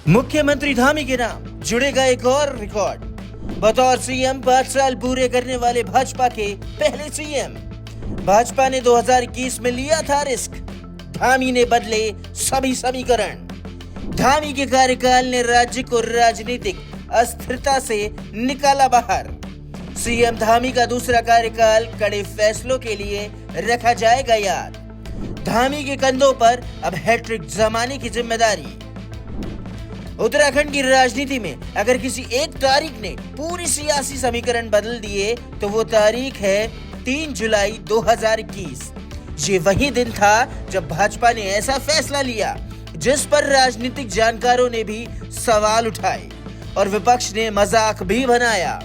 मुख्यमंत्री धामी के नाम जुड़ेगा एक और रिकॉर्ड। बतौर सीएम 5 साल पूरे करने वाले भाजपा के पहले सीएम। भाजपा ने 2021 में लिया था रिस्क, धामी ने बदले सभी समीकरण। धामी के कार्यकाल ने राज्य को राजनीतिक अस्थिरता से निकाला बाहर। सीएम धामी का दूसरा कार्यकाल कड़े फैसलों के लिए रखा जाएगा याद। धामी के कंधों पर अब हैट्रिक जमाने की जिम्मेदारी। उत्तराखंड की राजनीति में अगर किसी एक तारीख ने पूरी सियासी समीकरण बदल दिए तो वो तारीख है 3 जुलाई 2021। ये वही दिन था जब भाजपा ने ऐसा फैसला लिया जिस पर राजनीतिक जानकारों ने भी सवाल उठाए और विपक्ष ने मजाक भी बनाया।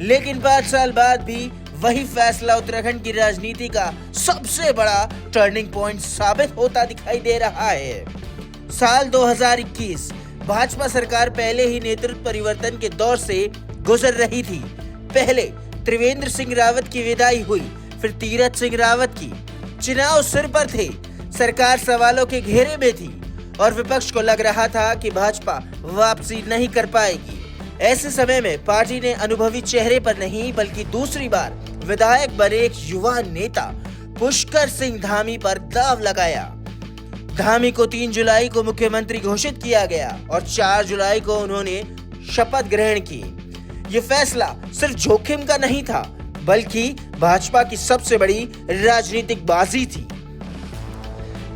लेकिन 5 साल बाद भी वही फैसला उत्तराखंड की राजनीति का सबसे बड़ा टर्निंग पॉइंट साबित होता दिखाई दे रहा है। साल 2021 भाजपा सरकार पहले ही नेतृत्व परिवर्तन के दौर से गुजर रही थी। पहले त्रिवेंद्र सिंह रावत की विदाई हुई, फिर तीरथ सिंह रावत की। चुनाव सिर पर थे, सरकार सवालों के घेरे में थी और विपक्ष को लग रहा था कि भाजपा वापसी नहीं कर पाएगी। ऐसे समय में पार्टी ने अनुभवी चेहरे पर नहीं बल्कि दूसरी बार विधायक बने एक युवा नेता पुष्कर सिंह धामी पर दांव लगाया। धामी को 3 जुलाई को मुख्यमंत्री घोषित किया गया और 4 जुलाई को उन्होंने शपथ ग्रहण की। ये फैसला सिर्फ जोखिम का नहीं था बल्कि भाजपा की सबसे बड़ी राजनीतिक बाजी थी।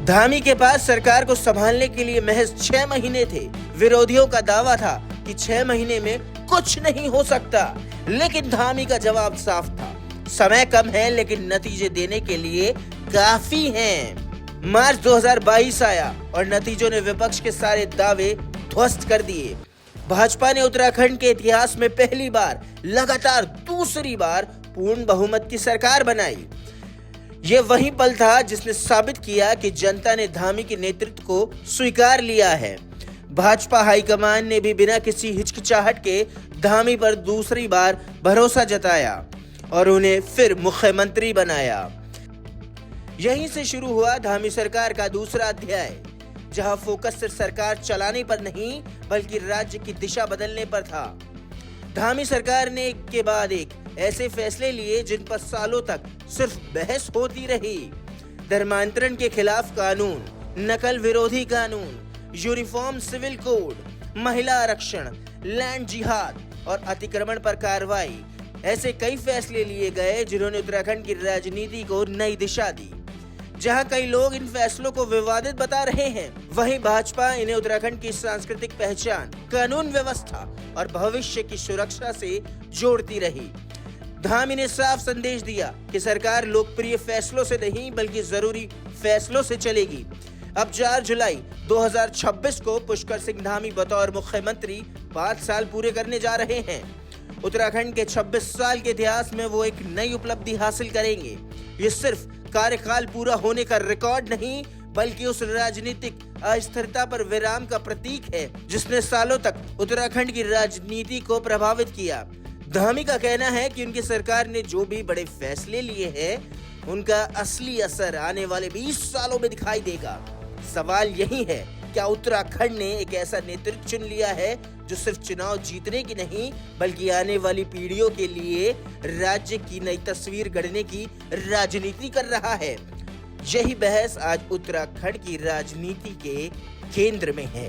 धामी के पास सरकार को संभालने के लिए महज 6 महीने थे। विरोधियों का दावा था कि 6 महीने में कुछ नहीं हो सकता, लेकिन धामी का जवाब साफ था, समय कम है लेकिन नतीजे देने के लिए काफी हैं। मार्च 2022 आया और नतीजों ने विपक्ष के सारे दावे ध्वस्त कर दिए। भाजपा ने उत्तराखंड के इतिहास में पहली बार लगातार दूसरी बार पूर्ण बहुमत की सरकार बनाई। यह वही पल था जिसने साबित किया कि जनता ने धामी के नेतृत्व को स्वीकार लिया है। भाजपा हाईकमान ने भी बिना किसी हिचकिचाहट के धामी पर दूसरी बार भरोसा जताया और उन्हें फिर मुख्यमंत्री बनाया। यहीं से शुरू हुआ धामी सरकार का दूसरा अध्याय, जहां फोकस सिर्फ सरकार चलाने पर नहीं बल्कि राज्य की दिशा बदलने पर था। धामी सरकार ने एक के बाद एक ऐसे फैसले लिए जिन पर सालों तक सिर्फ बहस होती रही। धर्मांतरण के खिलाफ कानून, नकल विरोधी कानून, यूनिफॉर्म सिविल कोड, महिला आरक्षण, लैंड जिहाद और अतिक्रमण पर कार्रवाई। ऐसे कई फैसले लिए गए जिन्होंने उत्तराखंड की राजनीति को नई दिशा दी। जहां कई लोग इन फैसलों को विवादित बता रहे हैं, वहीं भाजपा इन्हें उत्तराखंड की सांस्कृतिक पहचान, कानून व्यवस्था और भविष्य की सुरक्षा से जोड़ती रही। धामी ने साफ संदेश दिया कि सरकार लोकप्रिय फैसलों से नहीं बल्कि जरूरी फैसलों से चलेगी। अब 4 जुलाई 2026 को पुष्कर सिंह धामी बतौर मुख्यमंत्री 5 साल पूरे करने जा रहे हैं। उत्तराखंड के 26 साल के इतिहास में वो एक नई उपलब्धि हासिल करेंगे। ये सिर्फ कार्यकाल पूरा होने का रिकॉर्ड नहीं बल्कि उस राजनीतिक अस्थिरता पर विराम का प्रतीक है जिसने सालों तक उत्तराखंड की राजनीति को प्रभावित किया। धामी का कहना है कि उनकी सरकार ने जो भी बड़े फैसले लिए हैं उनका असली असर आने वाले 20 सालों में दिखाई देगा। सवाल यही है, क्या उत्तराखंड ने एक ऐसा नेतृत्व चुन लिया है जो सिर्फ चुनाव जीतने की नहीं बल्कि आने वाली पीढ़ियों के लिए राज्य की नई तस्वीर गढ़ने की राजनीति कर रहा है। यही बहस आज उत्तराखंड की राजनीति के केंद्र में है।